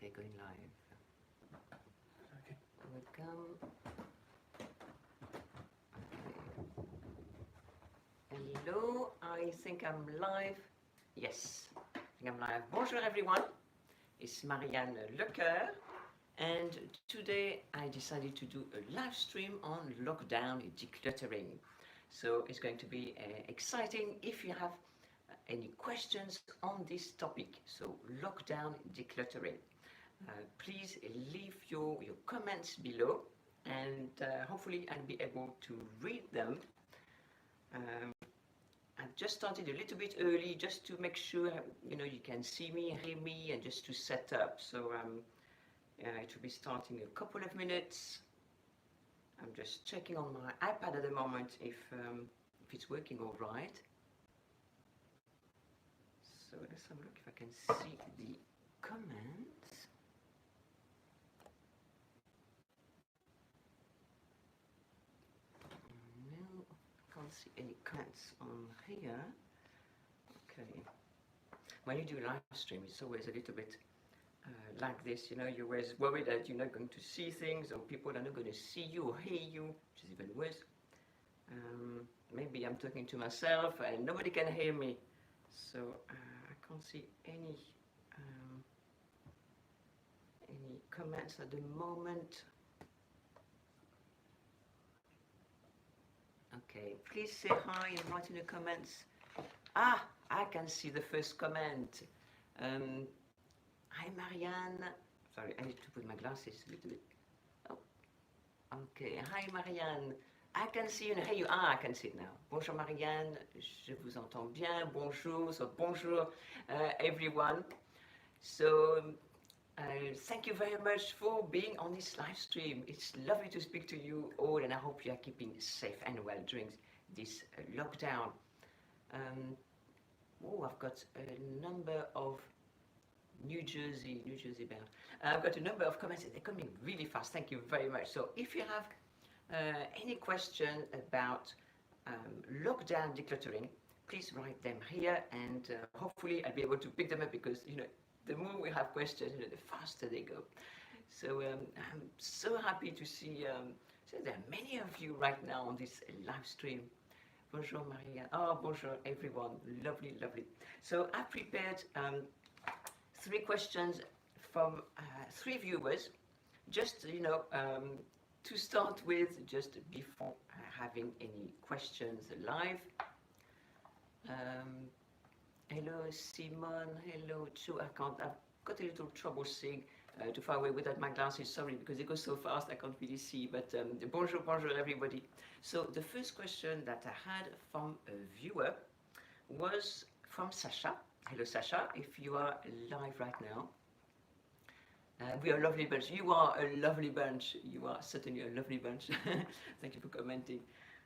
Okay, going live. Okay. Welcome. Okay. Hello, I think I'm live. Yes, I think I'm live. Bonjour everyone. It's Marianne Lecoeur, and today I decided to do a live stream on lockdown decluttering. So it's going to be exciting if you have any questions on this topic. So lockdown decluttering. Please leave your comments below, and hopefully I'll be able to read them. I've just started a little bit early just to make sure you can see me, hear me, and just to set up. So it will be starting in a couple of minutes. I'm just checking on my iPad at the moment if it's working all right. So let's have a look if I can see the comments. No, I can't see any comments on here. Okay. When you do live stream, it's always a little bit like this, you're always worried that you're not going to see things, or people are not going to see you or hear you, which is even worse. Maybe I'm talking to myself and nobody can hear me, so I can't see any comments at the moment. Okay, please say hi and write in the comments. Ah, I can see the first comment. Hi Marianne. Sorry, I need to put my glasses a little bit. Oh, okay. Hi Marianne. I can see you. Here you are. I can see it now. Bonjour Marianne. Je vous entends bien. Bonjour. So bonjour everyone. So thank you very much for being on this live stream. It's lovely to speak to you all, and I hope you are keeping safe and well during this lockdown. Oh, I've got a number of New Jersey bound. I've got a number of comments. They're coming really fast. Thank you very much. So if you have any question about lockdown decluttering, please write them here, and hopefully I'll be able to pick them up, because the more we have questions, the faster they go. So I'm so happy to see so there are many of you right now on this live stream. Bonjour Maria. Oh, bonjour everyone. Lovely, lovely. So I prepared 3 questions from 3 viewers, just to start with, just before having any questions live. Hello Simon, hello Chu. I've got a little trouble seeing too far away without my glasses, sorry, because it goes so fast I can't really see, but bonjour everybody. So the first question that I had from a viewer was from Sasha. Hello Sasha, if you are live right now. We are a lovely bunch. You are a lovely bunch. You are certainly a lovely bunch. Thank you for commenting.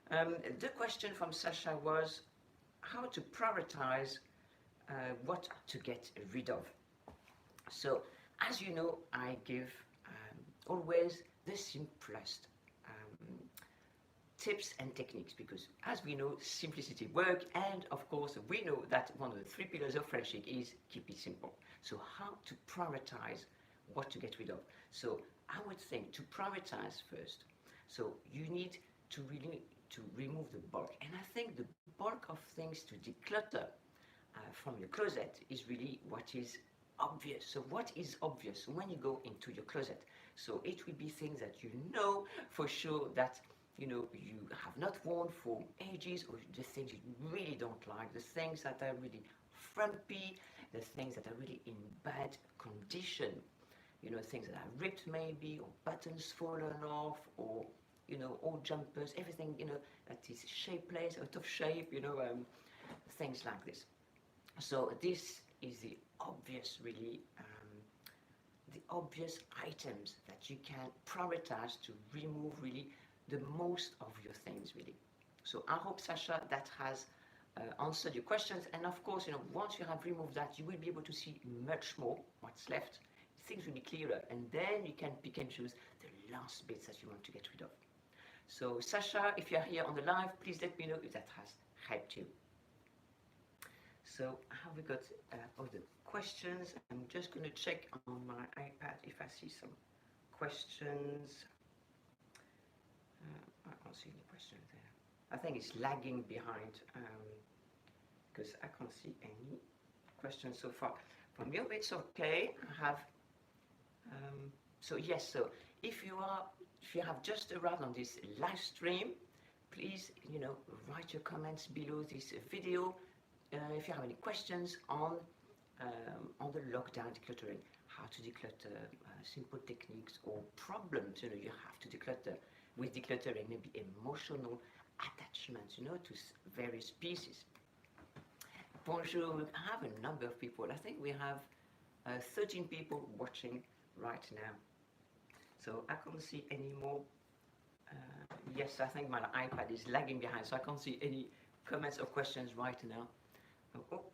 The question from Sasha was how to prioritize what to get rid of. So, as you know, I give always the simplest tips and techniques, because as we know, simplicity works, and of course we know that one of the 3 pillars of friendship is keep it simple. So how to prioritize what to get rid of. So I would think to prioritize first, so you need to really remove the bulk, and I think the bulk of things to declutter from your closet is really what is obvious. So what is obvious when you go into your closet? So it will be things that you know for sure that you have not worn for ages, or the things you really don't like, the things that are really frumpy, the things that are really in bad condition, things that are ripped maybe, or buttons fallen off, or old jumpers, everything that is shapeless, out of shape, things like this. So this is the obvious, really, the obvious items that you can prioritize to remove really the most of your things, really. So I hope, Sasha, that has answered your questions, and of course, once you have removed that, you will be able to see much more what's left. Things will be clearer, and then you can pick and choose the last bits that you want to get rid of. So Sasha, if you're here on the live, please let me know if that has helped you. So have we got all the questions? I'm just going to check on my iPad if I see some questions. I can't see any questions there. I think it's lagging behind because I can't see any questions so far. From you, it's okay. I have. So yes. So if you have just arrived on this live stream, please write your comments below this video. If you have any questions on the lockdown decluttering, how to declutter, simple techniques or problems you have to declutter with decluttering, maybe emotional attachments to various pieces. Bonjour, we have a number of people. I think we have 13 people watching right now. So I can't see any more. Yes, I think my iPad is lagging behind, so I can't see any comments or questions right now. Oh,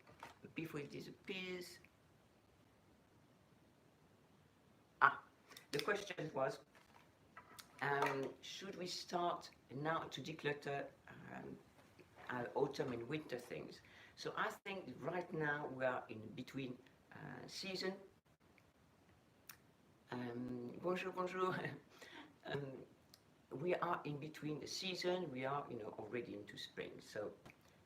before it disappears. The question was, should we start now to declutter our autumn and winter things? So I think right now we are in between season. Bonjour, bonjour. We are in between the season. We are, already into spring. So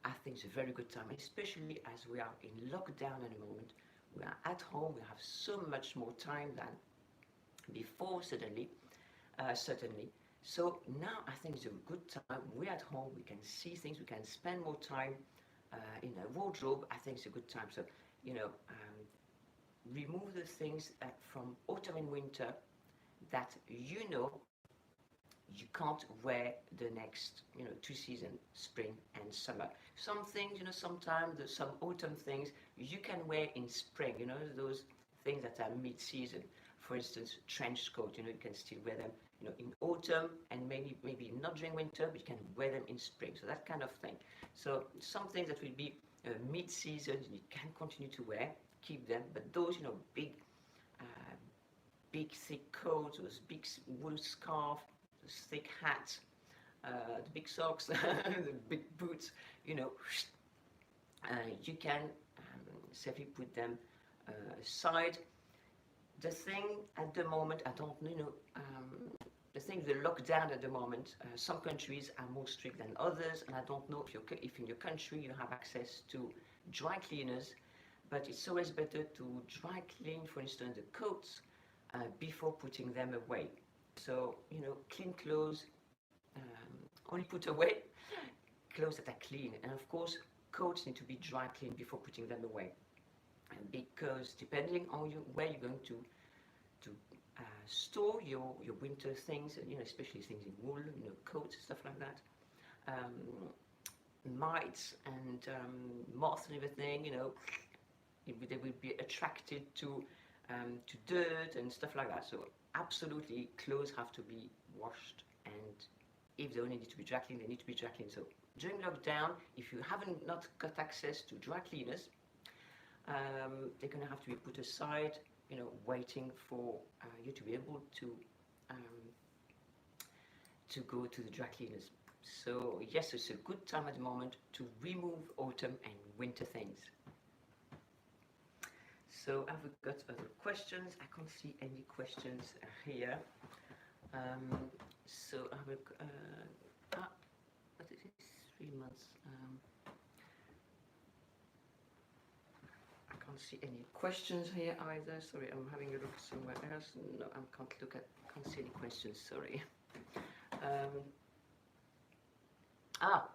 I think it's a very good time, especially as we are in lockdown at the moment. We are at home. We have so much more time than before, certainly. So now I think it's a good time. We're at home. We can see things. We can spend more time in a wardrobe. I think it's a good time. So, remove the things from autumn and winter that you can't wear the next 2 seasons, spring and summer. Some things, sometimes some autumn things you can wear in spring, those things that are mid-season. For instance, trench coat, you can still wear them in autumn, and maybe not during winter, but you can wear them in spring. So that kind of thing. So some things that will be mid-season you can continue to wear, keep them, but those big thick coats, those big wool scarf, those thick hats, the big socks, the big boots, you can safely put them aside. The thing at the moment, I don't the thing, the lockdown at the moment, some countries are more strict than others, and I don't know if in your country you have access to dry cleaners, but it's always better to dry clean, for instance, the coats before putting them away. So, clean clothes, only put away clothes that are clean. And of course, coats need to be dry cleaned before putting them away. And because depending on where you're going to store your winter things, especially things in wool, coats, stuff like that, mites and moths and everything, they will be attracted to dirt and stuff like that. So absolutely, clothes have to be washed, and if they only need to be dry cleaned, they need to be dry cleaned. So during lockdown, if you haven't not got access to dry cleaners, they're going to have to be put aside, waiting for you to be able to go to the dry cleaners. So yes, it's a good time at the moment to remove autumn and winter things. So have we got other questions? I can't see any questions here. So I will, what is it? 3 months. I can't see any questions here either. Sorry, I'm having a look somewhere else. No, I can't see any questions. Sorry.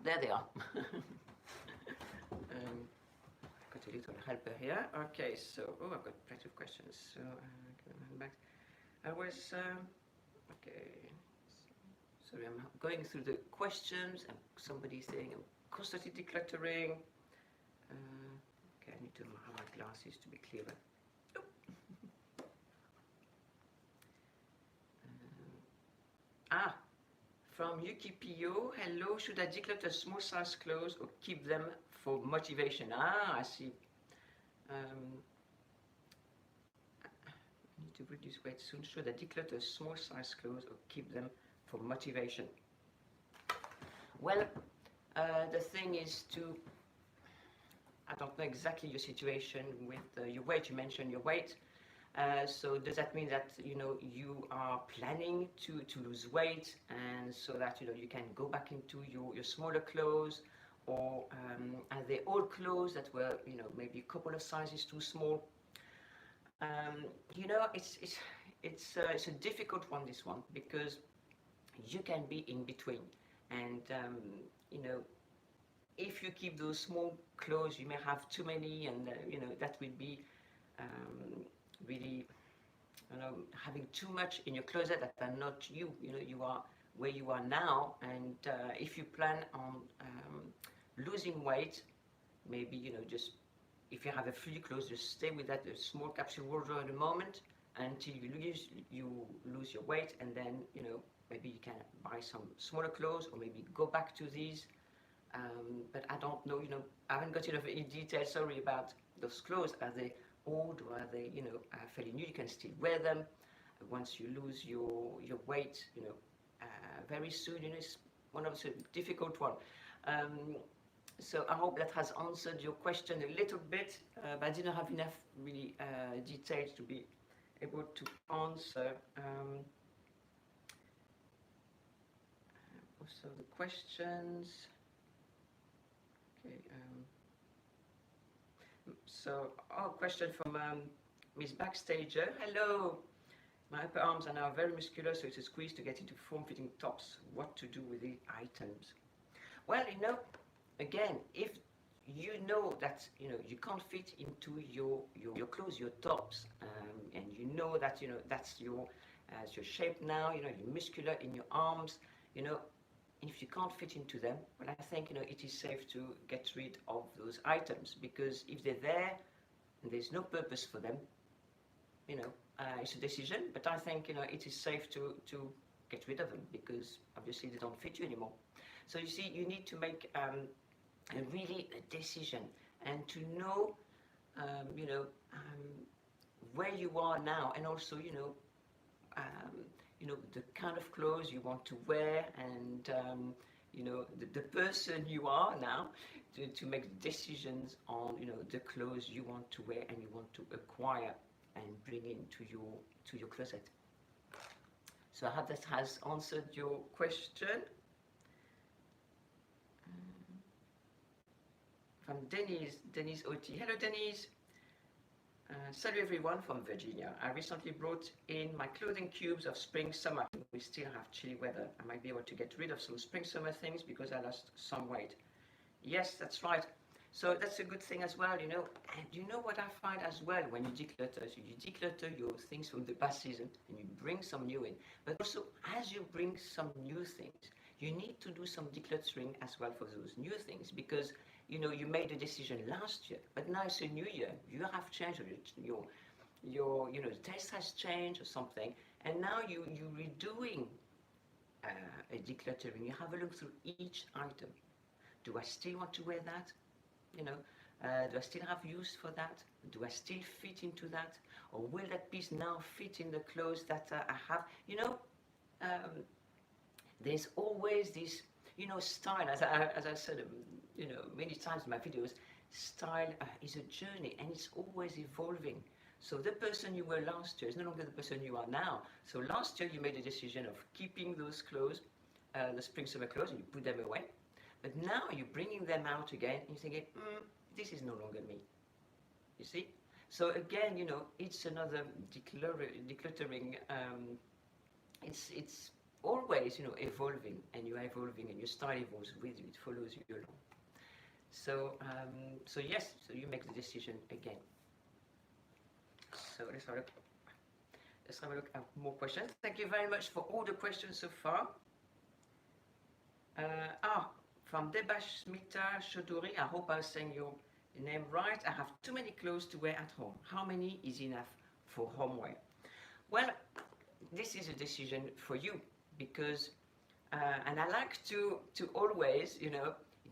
There they are. Got a little helper here. Okay, so I've got plenty of questions. So back. I was okay. Sorry, I'm going through the questions. And somebody's saying I'm constantly decluttering. Okay, I need to have my glasses to be clearer. From Yuki Pio, hello, should I declutter small size clothes or keep them for motivation? I see. I need to reduce weight soon. Should I declutter small size clothes or keep them for motivation? Well, the thing is to I don't know exactly your situation with your weight. You mentioned your weight. So does that mean that you are planning to lose weight, and so that you can go back into your smaller clothes, or are they old clothes that were maybe a couple of sizes too small? It's a difficult one, this one, because you can be in between, and if you keep those small clothes, you may have too many, and that will be really having too much in your closet that are not you. You are where you are now, and if you plan on losing weight, maybe just if you have a free clothes, just stay with that small capsule wardrobe at the moment until you lose your weight, and then maybe you can buy some smaller clothes, or maybe go back to these. But I don't know, I haven't got enough details, sorry, about those clothes. Are they old, or are they fairly new? You can still wear them once you lose your weight very soon. It's one of the difficult one. So I hope that has answered your question a little bit, but I didn't have enough really details to be able to answer. Also the questions. Okay. So, question from Miss Backstager. Hello. My upper arms are now very muscular, so it's a squeeze to get into form-fitting tops. What to do with the items? Well, again, if you know that you can't fit into your clothes, your tops, and that that's your shape now, you're muscular in your arms, if you can't fit into them, well, I think it is safe to get rid of those items, because if they're there and there's no purpose for them, it's a decision. But I think it is safe to get rid of them, because obviously they don't fit you anymore. So you see, you need to make really a decision, and to know where you are now, and also the kind of clothes you want to wear, and the person you are now, to make decisions on the clothes you want to wear and you want to acquire and bring into your closet. So I hope that has answered your question. From Denise Oti. Hello, Denise. Salut everyone from Virginia. I recently brought in my clothing cubes of spring-summer. We still have chilly weather. I might be able to get rid of some spring-summer things because I lost some weight. Yes, that's right. So that's a good thing as well, And what I find as well when you declutter? So you declutter your things from the past season and you bring some new in. But also, as you bring some new things, you need to do some decluttering as well for those new things, because you made a decision last year, but now it's a new year. You have changed your the taste has changed or something, and now you're redoing a decluttering. You have a look through each item. Do I still want to wear that? Do I still have use for that? Do I still fit into that? Or will that piece now fit in the clothes that I have? There's always this, style, as I said, many times in my videos, style is a journey, and it's always evolving. So the person you were last year is no longer the person you are now. So last year you made a decision of keeping those clothes, the spring-summer clothes, and you put them away. But now you're bringing them out again, and you're thinking, this is no longer me. You see? So again, it's another decluttering. It's always, evolving, and you are evolving, and your style evolves with you. It follows you along. So, yes, so you make the decision again. So let's have a look at more questions. Thank you very much for all the questions so far. From Debashmita Shoduri, I hope I was saying your name right. I have too many clothes to wear at home. How many is enough for homeware? Well, this is a decision for you, because, and I like to always,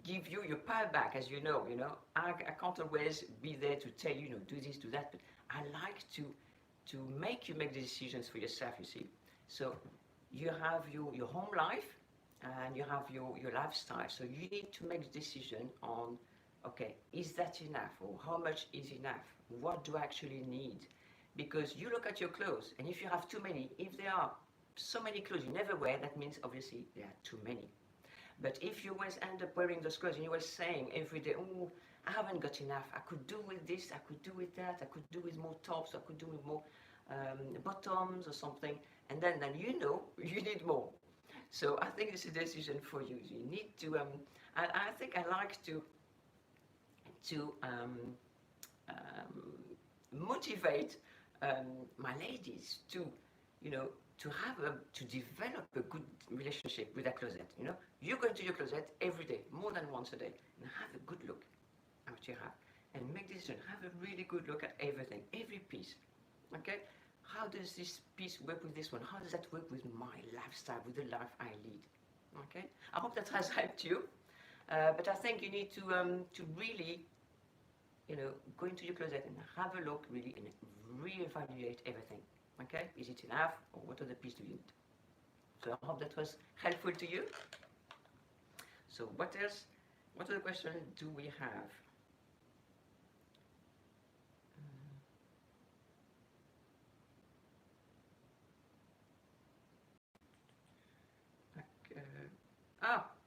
give you your power back, as you know. I can't always be there to tell you, do this, do that, but I like to make you make the decisions for yourself, you see. So you have your home life, and you have your lifestyle. So you need to make a decision on okay, is that enough, or how much is enough? What do I actually need? Because you look at your clothes, and if you have too many, if there are so many clothes you never wear, that means obviously there are too many. But if you always end up wearing those clothes and you were saying every day, oh, I haven't got enough, I could do with this, I could do with that, I could do with more tops, I could do with more bottoms or something, and then you know you need more. So I think it's a decision for you. You need to, I think I like to motivate my ladies to, you know, to develop a good relationship with their closet. You know, you go into your closet every day, more than once a day, and have a good look at what you have, and make decision. Have a really good look at everything, every piece. Okay, how does this piece work with this one? How does that work with my lifestyle, with the life I lead? Okay, I hope that has helped you. But I think you need to really, you know, go into your closet and have a look really and reevaluate everything. Okay, is it enough, or what other piece do you need? So I hope that was helpful to you. So what else? What other questions do we have?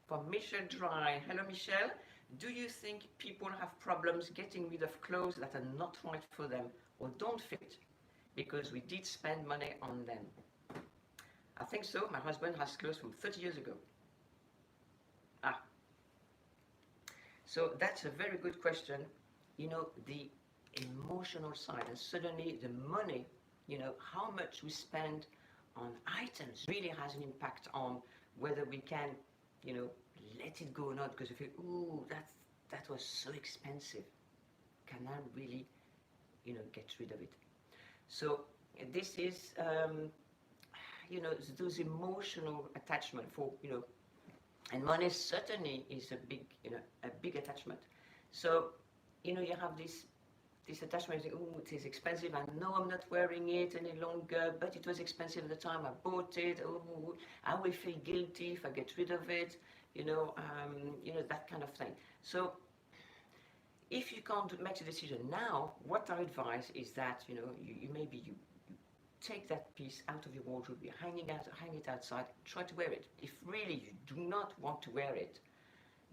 From Michelle Dry. Hello, Michelle. Do you think people have problems getting rid of clothes that are not right for them or don't fit because we did spend money on them? I think so. My husband has clothes from 30 years ago. So that's a very good question. You know, the emotional side, and suddenly the money, you know, how much we spend on items really has an impact on whether we can, you know, let it go or not, because if you, ooh, that was so expensive, can I really, you know, get rid of it? So this is, you know, those emotional attachment for, you know, and money certainly is a big, you know, a big attachment. So, you know, you have this attachment, you think, oh, it is expensive, I know I'm not wearing it any longer, but it was expensive at the time I bought it, oh, I will feel guilty if I get rid of it, you know, that kind of thing. So if you can't make a decision now, what I advise is that, you know, you maybe you take that piece out of your wardrobe, you hang it outside, try to wear it. If really you do not want to wear it,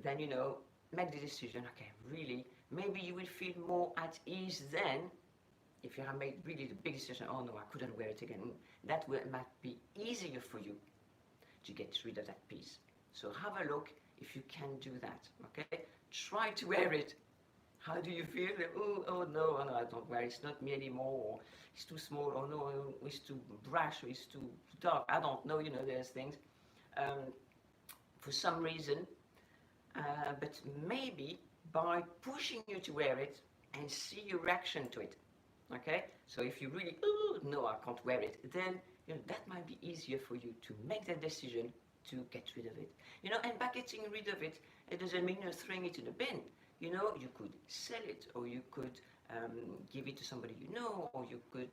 then, you know, make the decision, okay, really, maybe you will feel more at ease then, if you have made really the big decision, oh no, I couldn't wear it again. That might be easier for you to get rid of that piece. So have a look if you can do that, okay? Try to wear it. How do you feel? Oh no, I don't wear it. It's not me anymore. Or it's too small. Oh no, it's too brash. Or it's too dark. I don't know. You know, there's things. For some reason, but maybe by pushing you to wear it and see your reaction to it. Okay. So if you really, oh no, I can't wear it, then, you know, that might be easier for you to make that decision to get rid of it. You know, and by getting rid of it, it doesn't mean you're throwing it in the bin. You know, you could sell it, or you could give it to somebody you know, or you could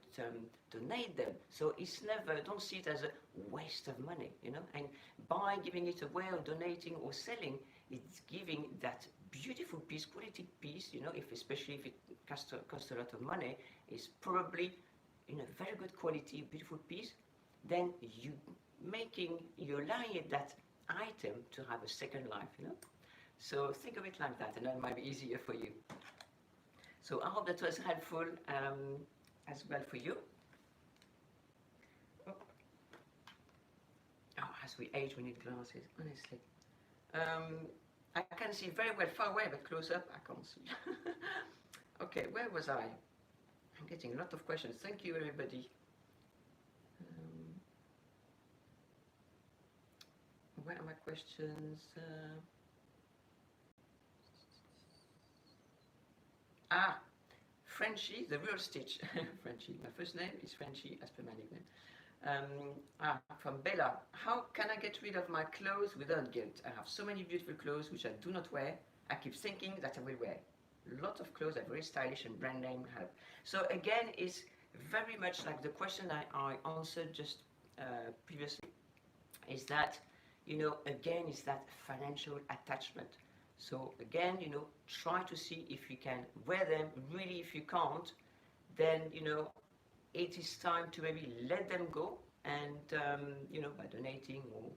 donate them. So it's never, don't see it as a waste of money, you know. And by giving it away or donating or selling, it's giving that beautiful piece, quality piece, you know, especially if it costs a lot of money, is probably, you know, very good quality, beautiful piece. Then you're allowing that item to have a second life, you know. So think of it like that, and that might be easier for you. So I hope that was helpful as well for you. Oh, as we age, we need glasses, honestly. I can see very well far away, but close up, I can't see. Okay, where was I? I'm getting a lot of questions. Thank you, everybody. Where are my questions? Frenchie, the real Stitch. Frenchie, my first name is Frenchie, as per my nickname. From Bella, how can I get rid of my clothes without guilt? I have so many beautiful clothes which I do not wear. I keep thinking that I will wear. A lot of clothes are very stylish and brand name help. So again, it's very much like the question I answered just previously, is that, you know, again, is that financial attachment. So again, you know, try to see if you can wear them. Really, if you can't, then, you know, it is time to maybe let them go, and you know, by donating or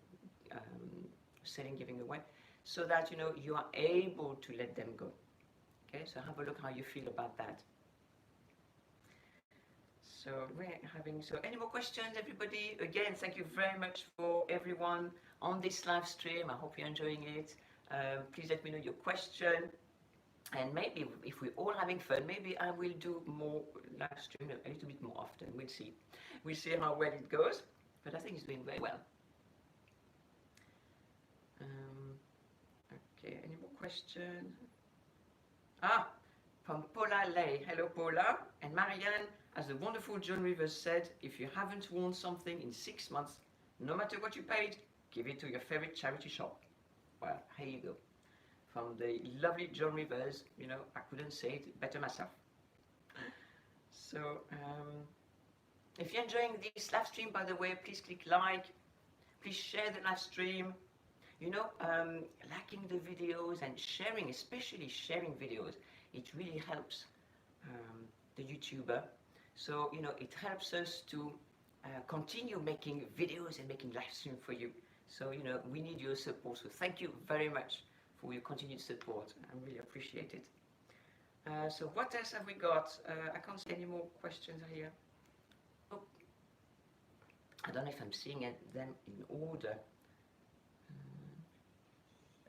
selling, giving away, so that, you know, you are able to let them go. Okay, so have a look how you feel about that. So we're having, so any more questions, everybody? Again, thank you very much for everyone on this live stream. I hope you're enjoying it. Please let me know your question, and maybe if we're all having fun, maybe I will do more live stream a little bit more often. We'll see how well it goes, but I think it's doing very well. Okay, any more questions? From Paula Lay. Hello, Paula. And Marianne, as the wonderful John Rivers said, if you haven't worn something in 6 months, no matter what you paid, give it to your favorite charity shop. Well, here you go. From the lovely John Rivers, you know, I couldn't say it better myself. So, if you're enjoying this live stream, by the way, please click like, please share the live stream. You know, liking the videos and sharing, especially sharing videos, it really helps the YouTuber. So, you know, it helps us to continue making videos and making live stream for you. So, you know, we need your support. So thank you very much for your continued support. I really appreciate it. So what else have we got? I can't see any more questions here. Oh, I don't know if I'm seeing them in order.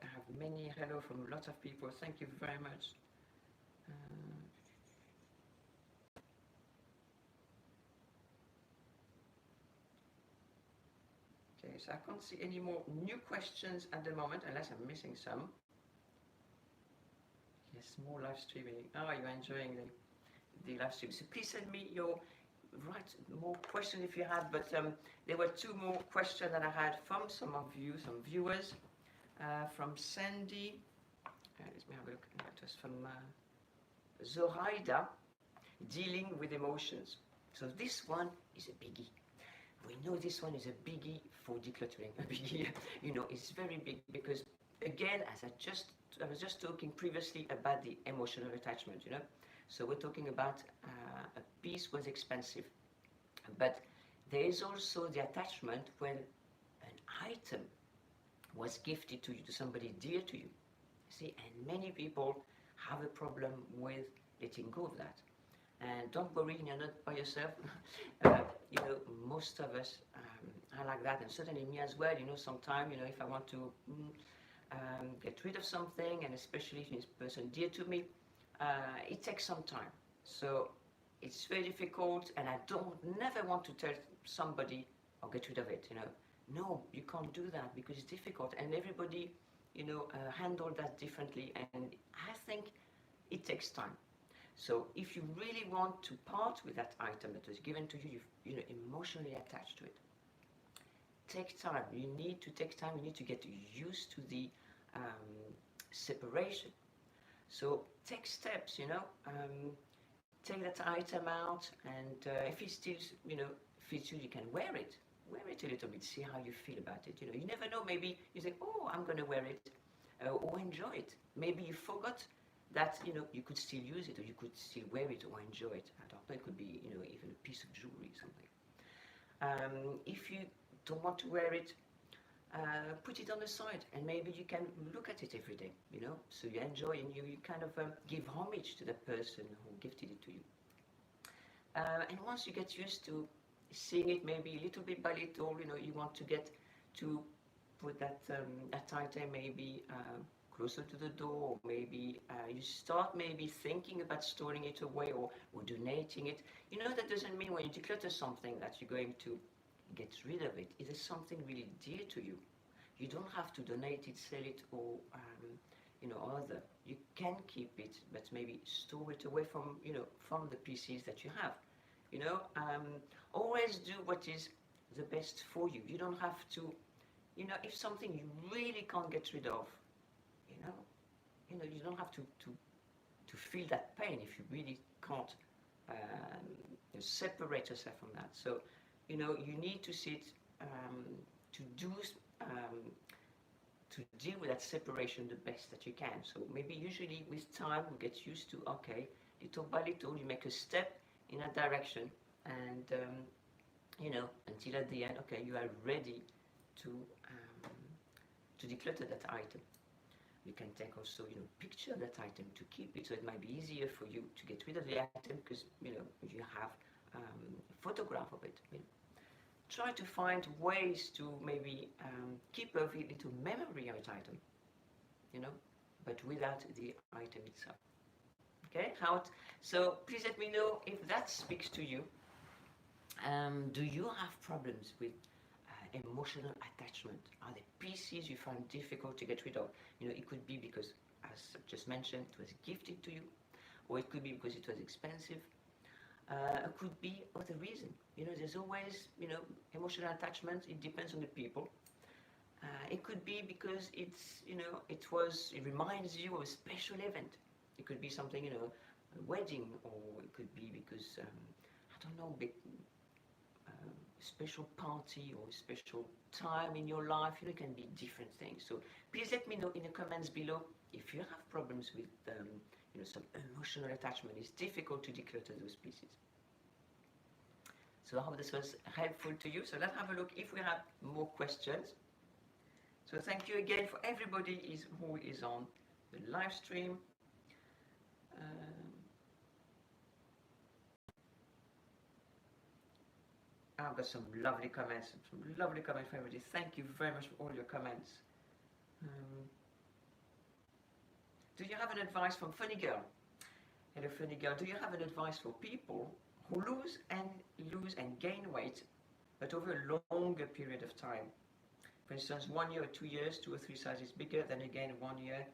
I have many hello from lots of people. Thank you very much. Okay, so I can't see any more new questions at the moment, unless I'm missing some. Yes, more live streaming. Oh, you're enjoying the live stream. So please send me your more questions if you have. But there were 2 more questions that I had from some of you, some viewers. From Sandy, let me have a look. It was from Zoraida, dealing with emotions. So this one is a biggie. We know this one is a biggie for decluttering. A biggie, you know, it's very big because, again, as I was just talking previously about the emotional attachment, you know. So we're talking about a piece was expensive, but there is also the attachment when an item was gifted to you, to somebody dear to you. See, and many people have a problem with letting go of that. And don't worry, you're not by yourself. You know, most of us are like that, and certainly me as well. You know, sometimes, you know, if I want to get rid of something, and especially if it's a person dear to me, it takes some time. So it's very difficult, and I never want to tell somebody, "Oh, get rid of it," you know. No, you can't do that because it's difficult, and everybody, you know, handle that differently, and I think it takes time. So if you really want to part with that item that was given to you, you know, emotionally attached to it, take time. You need to take time. You need to get used to the separation. So take steps, you know, take that item out, and if it still, you know, fits you, you can wear it. Wear it a little bit, see how you feel about it. You know, you never know, maybe you think, oh, I'm going to wear it, or enjoy it. Maybe you forgot that, you know, you could still use it, or you could still wear it or enjoy it. I don't know, it could be, you know, even a piece of jewelry or something. If you don't want to wear it, put it on the side, and maybe you can look at it every day, you know, so you enjoy and you kind of give homage to the person who gifted it to you. And once you get used to seeing it, maybe little bit by little, you know, you want to get to put that item maybe closer to the door, or maybe you start maybe thinking about storing it away or donating it. You know, that doesn't mean when you declutter something that you're going to get rid of it. It is something really dear to you. You don't have to donate it, sell it, or you know, other. You can keep it, but maybe store it away from, you know, from the pieces that you have. You know, always do what is the best for you. You don't have to, you know, if something you really can't get rid of, you know, you don't have to feel that pain if you really can't separate yourself from that. So, you know, you need to sit to do to deal with that separation the best that you can. So maybe usually with time we get used to, okay, little by little you make a step in that direction, and you know, until at the end, okay, you are ready to declutter that item. You can take also, you know, picture that item to keep it, so it might be easier for you to get rid of the item because, you know, you have a photograph of it. You know. Try to find ways to maybe keep a little memory of that item, you know, but without the item itself. Okay, so please let me know if that speaks to you. Do you have problems with emotional attachment? Are there pieces you find difficult to get rid of? You know, it could be because, as I just mentioned, it was gifted to you, or it could be because it was expensive. It could be other reason. You know, there's always, you know, emotional attachment. It depends on the people. It could be because it's, you know, it reminds you of a special event. It could be something, you know, a wedding, or it could be because I don't know, big special party or special time in your life. You know, it can be different things. So please let me know in the comments below if you have problems with you know, some emotional attachment. It's difficult to declutter those pieces. So I hope this was helpful to you. So let's have a look if we have more questions. So thank you again for everybody who is on the live stream. I've got some lovely comments from everybody. Thank you very much for all your comments. Do you have an advice from Funny Girl? Hello, Funny Girl. Do you have an advice for people who lose and gain weight, but over a longer period of time? For instance, 1 year or 2 years, 2 or 3 sizes bigger, then again 1 year,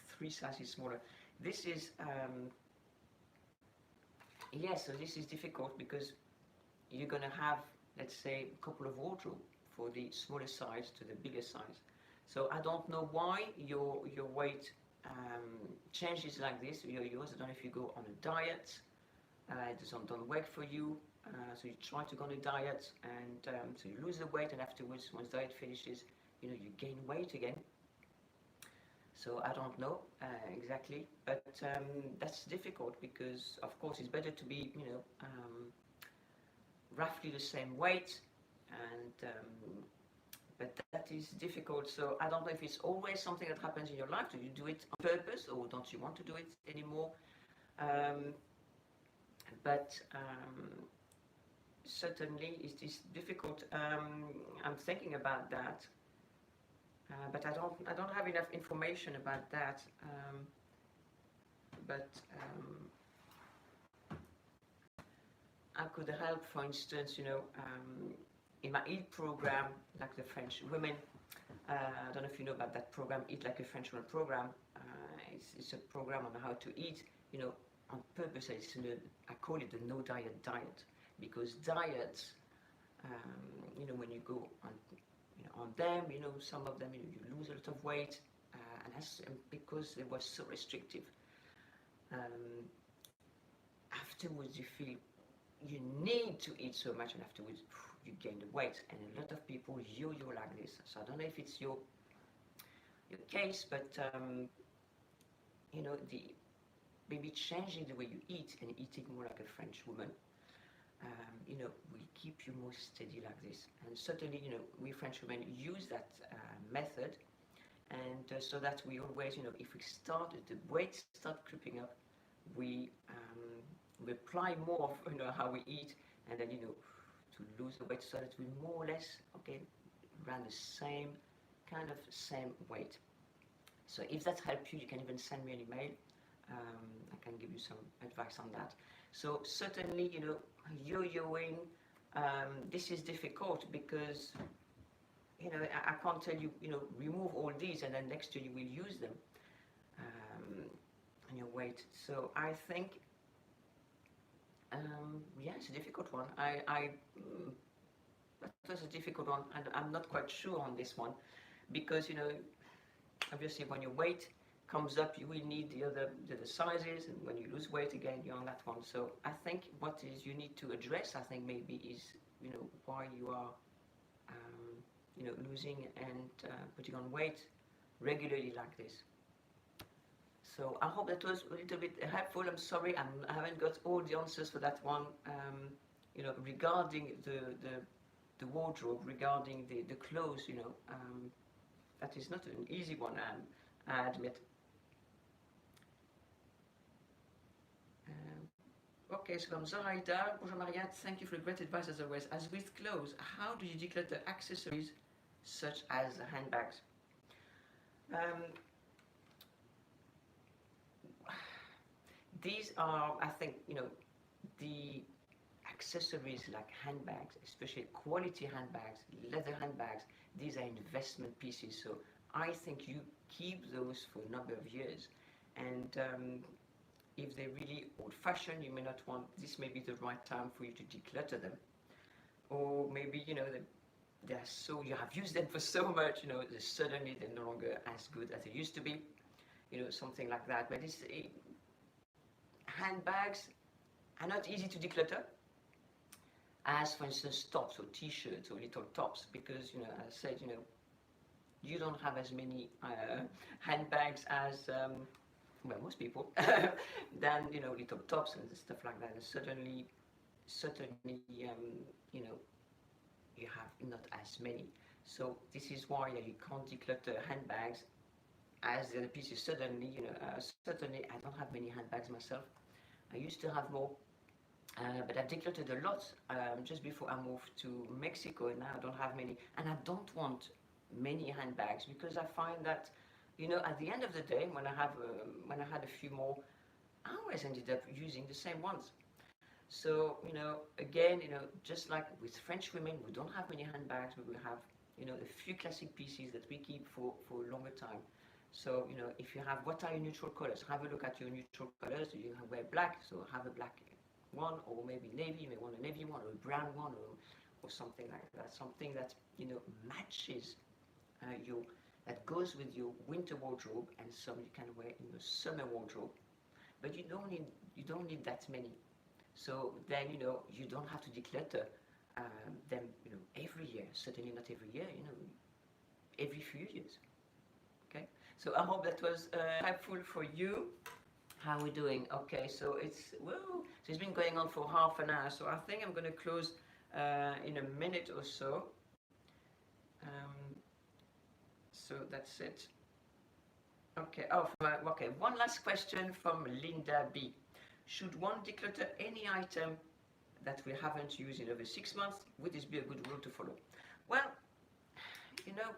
3 sizes smaller. This is, yes, so this is difficult because you're going to have, let's say, a couple of wardrobe for the smaller size to the bigger size. So I don't know why your weight changes like this. Yours, I don't know if you go on a diet, it don't work for you, so you try to go on a diet, and so you lose the weight, and afterwards, once diet finishes, you know, you gain weight again. So I don't know exactly, but that's difficult because, of course, it's better to be, you know, roughly the same weight, and but that is difficult. So I don't know if it's always something that happens in your life. Do you do it on purpose, or don't you want to do it anymore? But certainly it is difficult. I'm thinking about that, but I don't have enough information about that. But I could help, for instance, you know, in my Eat program, like the French women. I don't know if you know about that program, Eat Like a French Woman program. It's a program on how to eat, you know, on purpose. I call it the no diet diet, because diets, you know, when you go on, you know, on them, you know, some of them, you know, you lose a lot of weight, and that's because they were so restrictive. Afterwards, you feel you need to eat so much, and afterwards you gain the weight, and a lot of people yo-yo like this. So I don't know if it's your case, but you know, maybe changing the way you eat and eating more like a French woman, you know, will keep you more steady like this. And certainly, you know, we French women use that method, and so that we always, you know, if the weight start creeping up, we apply more of, you know, how we eat, and then, you know, to lose the weight, so that we more or less, okay, around the same weight. So if that helps you, you can even send me an email. I can give you some advice on that. So certainly, you know, yo-yoing, this is difficult because, you know, I can't tell you, you know, remove all these and then next year you will use them on your weight. So I think, yeah, it's a difficult one. That was a difficult one, and I'm not quite sure on this one, because, you know, obviously when your weight comes up, you will need the other sizes, and when you lose weight again, you're on that one. So I think what is you need to address, I think maybe is, you know, why you are, you know, losing and putting on weight, regularly like this. So I hope that was a little bit helpful. I'm sorry I haven't got all the answers for that one. You know, regarding the wardrobe, regarding the clothes, you know, that is not an easy one, I admit. Okay, so from Zoraida, bonjour Maria, thank you for great advice as always. As with clothes, how do you declutter accessories such as handbags? These are, I think, you know, the accessories like handbags, especially quality handbags, leather handbags, these are investment pieces. So I think you keep those for a number of years. And if they're really old-fashioned, you may not want, this may be the right time for you to declutter them. Or maybe, you know, they're so, you have used them for so much, you know, suddenly they're no longer as good as they used to be, you know, something like that. But it's, handbags are not easy to declutter, as for instance tops or t-shirts or little tops, because, you know, as I said, you know, you don't have as many handbags as well, most people than, you know, little tops and stuff like that. And certainly you know, you have not as many. So this is why you can't declutter handbags as the other pieces. Certainly, you know, certainly I don't have many handbags myself. I used to have more, but I've decluttered a lot just before I moved to Mexico, and now I don't have many. And I don't want many handbags because I find that, you know, at the end of the day, when I had a few more, I always ended up using the same ones. So, you know, again, you know, just like with French women, we don't have many handbags, but we have, you know, a few classic pieces that we keep for a longer time. So, you know, if you have, what are your neutral colors? Have a look at your neutral colors. Do you wear black? So have a black one, or maybe navy. You may want a navy one, or a brown one, or something like that. Something that, you know, matches your, that goes with your winter wardrobe, and some you can wear in your summer wardrobe. But you don't need that many. So then, you know, you don't have to declutter them, you know, every year. Certainly not every year, you know, every few years. Okay, so I hope that was helpful for you. How are we doing? Okay, so so it's been going on for half an hour, so I think I'm going to close in a minute or so. So that's it. Okay, okay, one last question from Linda B. Should one declutter any item that we haven't used in over 6 months? Would this be a good rule to follow? Well, you know,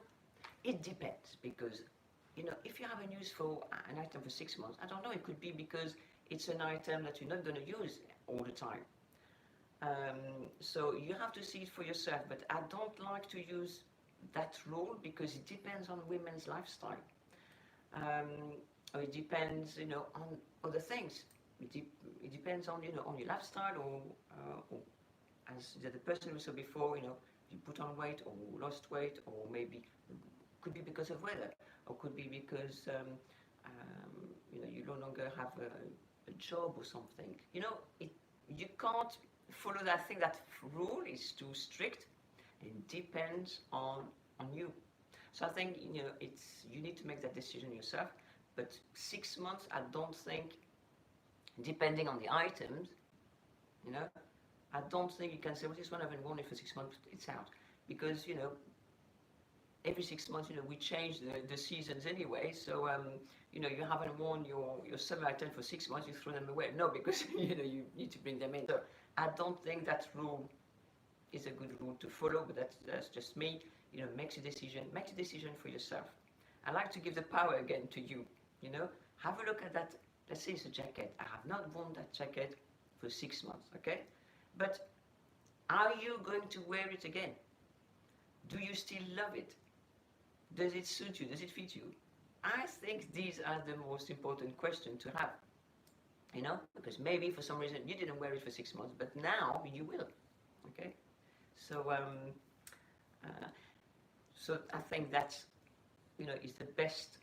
it depends, because, you know, if you haven't used for an item for 6 months, I don't know, it could be because it's an item that you're not going to use all the time. So you have to see it for yourself, but I don't like to use that rule because it depends on women's lifestyle. Or it depends, you know, on other things. It depends on, you know, on your lifestyle, or as the person who said before, you know, you put on weight or lost weight, or maybe could be because of weather, or could be because you know, you no longer have a job or something. You know, you can't follow that. I think that rule is too strict. It depends on you. So I think, you know, you need to make that decision yourself. But 6 months, I don't think, depending on the items, you know, I don't think you can say, well, this one I haven't worn it for 6 months, it's out. Because, you know, every 6 months, you know, we change the seasons anyway. So, you know, you haven't worn your summer item for 6 months, you throw them away. No, because, you know, you need to bring them in. So I don't think that rule is a good rule to follow, but that's just me. You know, make a decision for yourself. I like to give the power again to you. You know, have a look at that. Let's say it's a jacket. I have not worn that jacket for 6 months, okay? But are you going to wear it again? Do you still love it? Does it suit you? Does it fit you? I think these are the most important questions to have. You know, because maybe for some reason you didn't wear it for 6 months, but now you will, okay? So, so I think that's, you know, is the best.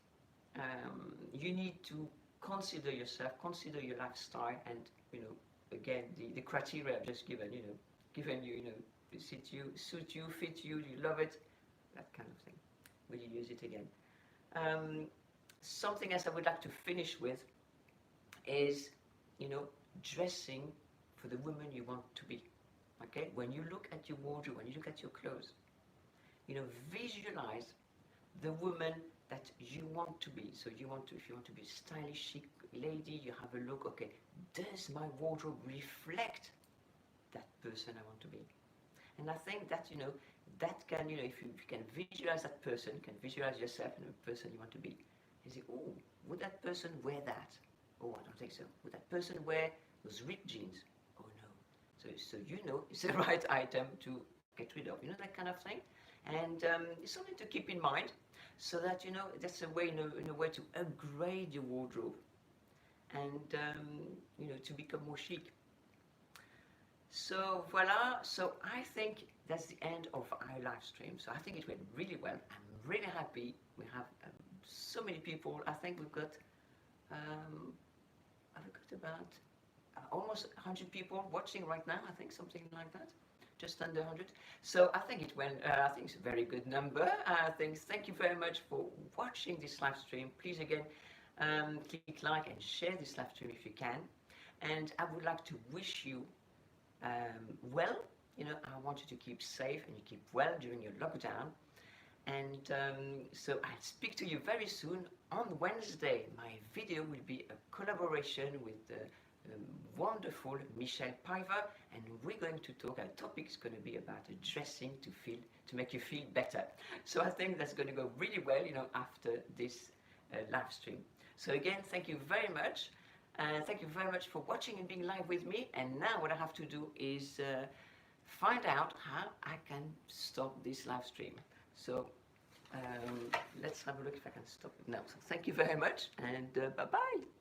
You need to consider yourself, consider your lifestyle, and, you know, again, the criteria I've just given, you know, you know, suit you, fit you, you love it, that kind of thing. Will you use it again? Something else I would like to finish with is, dressing for the woman you want to be. Okay, when you look at your wardrobe, when you look at your clothes, visualize the woman that you want to be. So if you want to be a stylish, chic lady, you have a look. Okay, does my wardrobe reflect that person I want to be? And I think that that can if you can visualize that person, you can visualize yourself and the person you want to be. You say, oh, would that person wear that? Oh, I don't think so. Would that person wear those ripped jeans? Oh no. So it's the right item to get rid of. That kind of thing. And it's something to keep in mind, so that that's a way in a way to upgrade your wardrobe, and to become more chic. So voila. So I think that's the end of our live stream. So I think it went really well. I'm really happy. We have so many people. I think we've got about almost 100 people watching right now. I think something like that. Just under 100. So I think it went, I think it's a very good number. Thank you very much for watching this live stream. Please again, click like and share this live stream if you can. And I would like to wish you well. I want you to keep safe and you keep well during your lockdown. And so I'll speak to you very soon on Wednesday. My video will be a collaboration with the wonderful Michelle Piver, and we're going to talk. Our topic is going to be about dressing to make you feel better. So I think that's going to go really well, after this live stream. So again, thank you very much, and thank you very much for watching and being live with me. And now what I have to do is find out how I can stop this live stream. So let's have a look if I can stop it now. So thank you very much, and bye bye.